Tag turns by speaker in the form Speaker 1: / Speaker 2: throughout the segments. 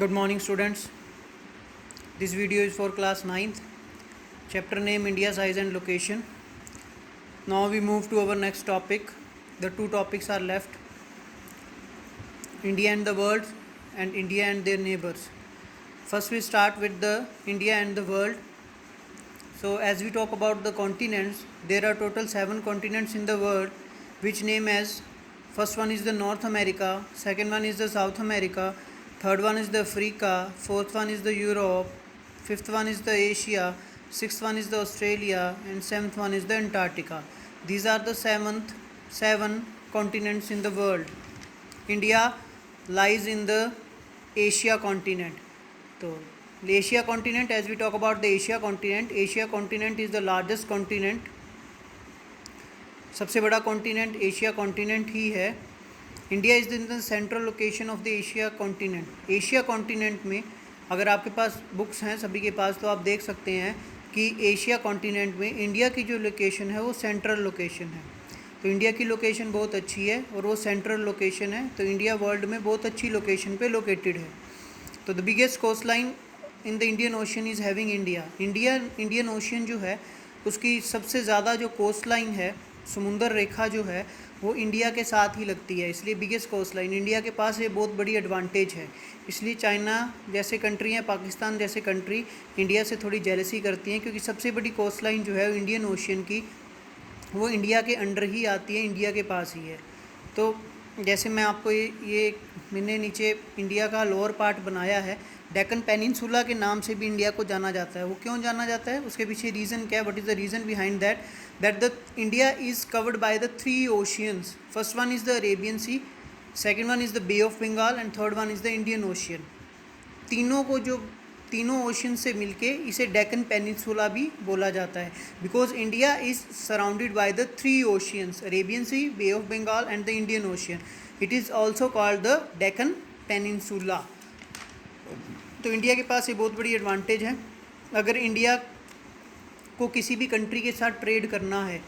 Speaker 1: Good morning, students. This video is for class 9th. Chapter name India size and location. Now we move to our next topic. The two topics are left: India and the world, and India and their neighbors. First, we start with the India and the world. So, as we talk about the continents, there are total 7 continents in the world, which name as first one is the North America, second one is the South America, third one is the Africa, fourth one is the Europe, fifth one is the Asia, sixth one is the Australia, and seventh one is the Antarctica. These are the seven continents in the world. India lies in the Asia continent. So, the Asia continent, as we talk about the Asia continent is the largest continent. सबसे बड़ा continent Asia continent ही है. India is in the central location of the Asia continent. Asia continent में अगर आपके पास books हैं सभी के पास तो आप देख सकते हैं कि एशिया कॉन्टिनेंट में इंडिया की जो लोकेशन है वो सेंट्रल लोकेशन है. तो इंडिया की लोकेशन बहुत अच्छी है और वो सेंट्रल लोकेशन है. तो इंडिया वर्ल्ड में बहुत अच्छी लोकेशन पे लोकेटेड है. तो the biggest coast line in the Indian Ocean is having Indian Ocean जो है उसकी सबसे ज़्यादा जो कोस्ट लाइन है, समुंदर रेखा जो है वो इंडिया के साथ ही लगती है. इसलिए बिगेस्ट कोस्ट लाइन इंडिया के पास ये बहुत बड़ी एडवांटेज है. इसलिए चाइना जैसे कंट्री हैं, पाकिस्तान जैसे कंट्री इंडिया से थोड़ी जेलसी करती हैं, क्योंकि सबसे बड़ी कोस्ट लाइन जो है इंडियन ओशियन की वो इंडिया के अंडर ही आती है, इंडिया के पास ही है. तो जैसे मैं आपको ये मैंने नीचे इंडिया का लोअर पार्ट बनाया है. डेक्कन पेनिनसुला के नाम से भी इंडिया को जाना जाता है. वो क्यों जाना जाता है, उसके पीछे रीज़न क्या है, what is the reason behind that the India is covered by the 3 oceans. First one is the Arabian Sea, second one is the Bay of Bengal and third one is the Indian Ocean. तीनों ocean से मिलके इसे Deccan peninsula भी बोला जाता है, because India is surrounded by the 3 oceans, Arabian Sea, Bay of Bengal and the Indian Ocean. It is also called the Deccan peninsula. तो India के पास ये बहुत बड़ी एडवांटेज है. अगर इंडिया को किसी भी कंट्री के साथ ट्रेड करना है,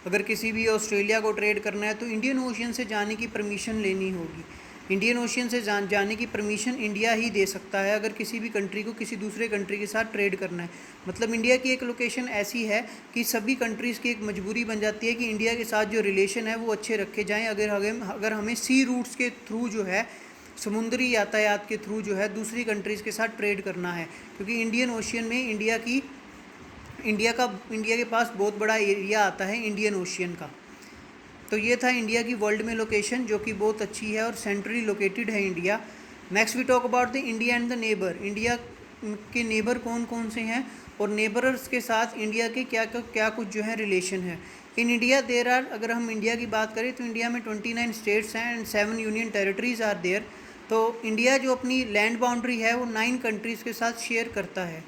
Speaker 1: अगर किसी भी ऑस्ट्रेलिया को ट्रेड करना है तो इंडियन ओशियन से जाने की परमिशन लेनी होगी. इंडियन ओशियन से जाने की परमिशन इंडिया ही दे सकता है अगर किसी भी कंट्री को किसी दूसरे कंट्री के साथ ट्रेड करना है. मतलब इंडिया की एक लोकेशन ऐसी है कि सभी कंट्रीज़ की एक मजबूरी बन जाती है कि इंडिया के साथ जो रिलेशन है वो अच्छे रखे जाएँ. अगर हमें सी रूट्स के थ्रू जो है, समुद्री यातायात के थ्रू जो है दूसरी कंट्रीज़ के साथ ट्रेड करना है, क्योंकि इंडियन ओशियन में इंडिया के पास बहुत बड़ा एरिया आता है इंडियन ओशियन का. तो ये था इंडिया की वर्ल्ड में लोकेशन, जो कि बहुत अच्छी है और सेंट्रली लोकेटेड है India. Next we talk about the India and the neighbour. India के नेबर कौन कौन से हैं और नेबर्स के साथ इंडिया के क्या कुछ जो है रिलेशन है. इन इंडिया देर आर, अगर हम इंडिया की बात करें तो इंडिया में 29 स्टेट्स हैं and 7 union territories are there. तो इंडिया जो अपनी लैंड बाउंड्री है वो 9 कंट्रीज़ के साथ शेयर करता है.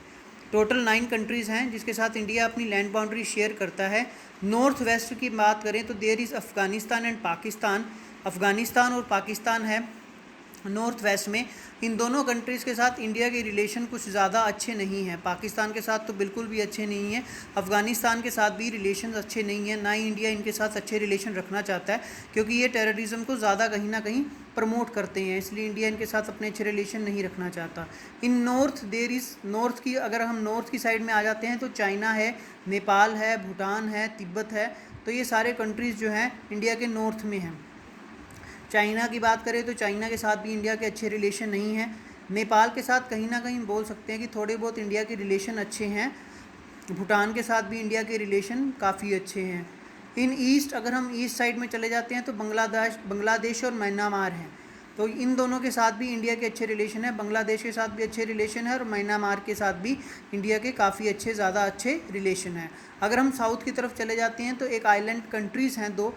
Speaker 1: टोटल 9 कंट्रीज़ हैं जिसके साथ इंडिया अपनी लैंड बाउंड्री शेयर करता है. नॉर्थ वेस्ट की बात करें तो there is Afghanistan and Pakistan. Afghanistan और पाकिस्तान है नॉर्थ वेस्ट में. इन दोनों कंट्रीज़ के साथ इंडिया के रिलेशन कुछ ज़्यादा अच्छे नहीं हैं. पाकिस्तान के साथ तो बिल्कुल भी अच्छे नहीं हैं, अफ़गानिस्तान के साथ भी रिलेशन अच्छे नहीं हैं. ना ही इंडिया इनके साथ अच्छे रिलेशन रखना चाहता है, क्योंकि ये टेररिज्म को ज़्यादा कहीं ना कहीं प्रमोट करते हैं. इसलिए इंडिया इनके साथ अपने अच्छे रिलेशन नहीं रखना चाहता. इन नॉर्थ देर इज़, नॉर्थ की अगर हम नॉर्थ की साइड में आ जाते हैं तो चाइना है, नेपाल है, भूटान है, तिब्बत है. तो ये सारे कंट्रीज़ जो हैं इंडिया के नॉर्थ में हैं. चाइना की बात करें तो चाइना के साथ भी इंडिया के अच्छे रिलेशन नहीं हैं. नेपाल के साथ कहीं ना कहीं बोल सकते हैं कि थोड़े बहुत इंडिया के रिलेशन अच्छे हैं. भूटान के साथ भी इंडिया के रिलेशन काफ़ी अच्छे हैं. इन ईस्ट, अगर हम ईस्ट साइड में चले जाते हैं तो बांग्लादेश और म्यांमार हैं. तो इन दोनों के साथ भी इंडिया के अच्छे रिलेशन है. बांग्लादेश के साथ भी अच्छे रिलेशन है और म्यांमार के साथ भी इंडिया के काफ़ी अच्छे, ज़्यादा अच्छे रिलेशन है. अगर हम साउथ की तरफ चले जाते हैं तो एक आइलैंड कंट्रीज़ हैं दो,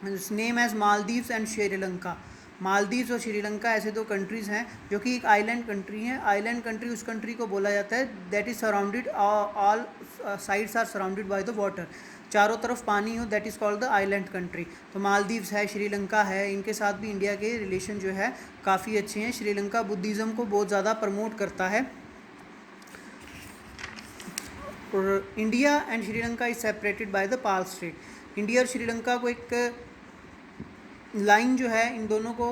Speaker 1: name as Maldives and Sri Lanka. Maldives और श्रीलंका ऐसे दो कंट्रीज़ हैं जो कि एक आइलैंड कंट्री हैं. आइलैंड कंट्री उस कंट्री को बोला जाता है that is surrounded, all sides are surrounded by the water. चारों तरफ पानी हो, that is called the island country. तो मालदीव्स है, श्रीलंका है, इनके साथ भी इंडिया के रिलेशन जो है काफ़ी अच्छे हैं. श्रीलंका बुद्धिज़्म को बहुत ज़्यादा प्रमोट करता है. और India and Sri Lanka is separated by the Pal straight. India और श्रीलंका को एक लाइन जो है इन दोनों को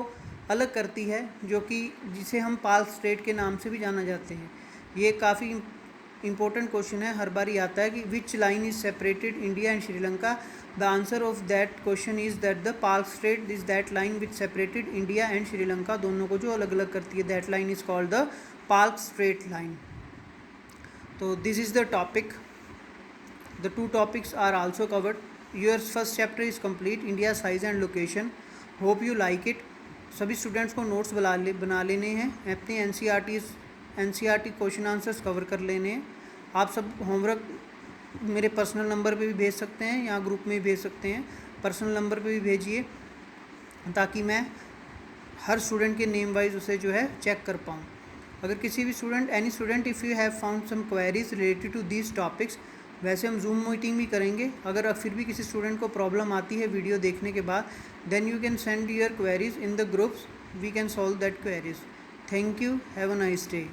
Speaker 1: अलग करती है, जो कि जिसे हम पाल्क स्ट्रेट के नाम से भी जाना जाते हैं। ये काफ़ी इंपॉर्टेंट क्वेश्चन है, हर बार ही आता है कि which line is separated India and Sri Lanka. The answer of that question is that the Palk strait is that line which separated India and Sri Lanka. दोनों को जो अलग अलग करती है, that line is called the Palk strait line. तो this is the topic, the two topics are also covered. Your first chapter is complete, India size and location. Hope you like it. सभी students को notes बना लेने हैं, अपने NCERT question answers cover कर लेने हैं। आप सब होमवर्क मेरे पर्सनल नंबर पे भी भेज सकते हैं या ग्रुप में भी भेज सकते हैं। पर्सनल नंबर पे भी भेजिए ताकि मैं हर स्टूडेंट के नेम वाइज उसे जो है चेक कर पाऊँ। अगर किसी भी student, any student, if you have found some queries related to these topics, वैसे हम जूम मीटिंग भी करेंगे। अगर फिर भी किसी स्टूडेंट को प्रॉब्लम आती है वीडियो देखने के बाद, then you can send your queries in the groups, we can solve that queries. Thank you, have a nice day.